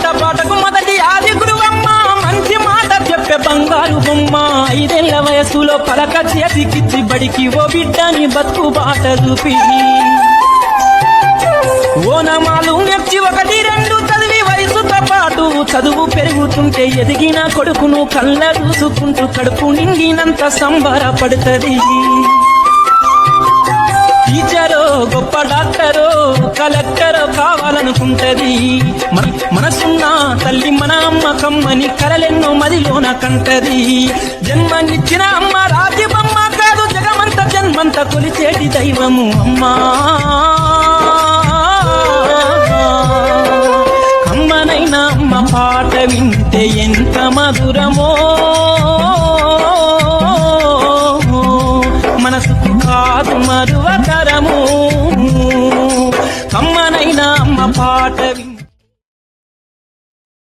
పాటకు మొదటి ఆది గురువమ్మ మంచి మాట చెప్పే బంగారు బొమ్మ 5 ఏళ్ల వయసులో పలక చేతికిచ్చి బడికి ఓ బిడ్డని బతుకు బాట చూపి ఓనమాలు నెచ్చి 1, 2 చదివి వయసుతో పాటు చదువు పెరుగుతుంటే ఎదిగిన కొడుకును కళ్ళ చూసుకుంటూ కడుపు నిండినంత సంబరపడుతుంది టీచరో గొప్ప డాక్టరో కలెక్టరో కావాలనుకుంటది మనసున్న తల్లి మన అమ్మ కమ్మని కలలెన్నో మదిలోన కంటది జన్మనిచ్చిన అమ్మ రాజ్యమమ్మ కాదు జగమంత జన్మంత కొలిచేటి దైవము అమ్మా అమ్మనైనా అమ్మ పాట వింటే ఎంత మధురమో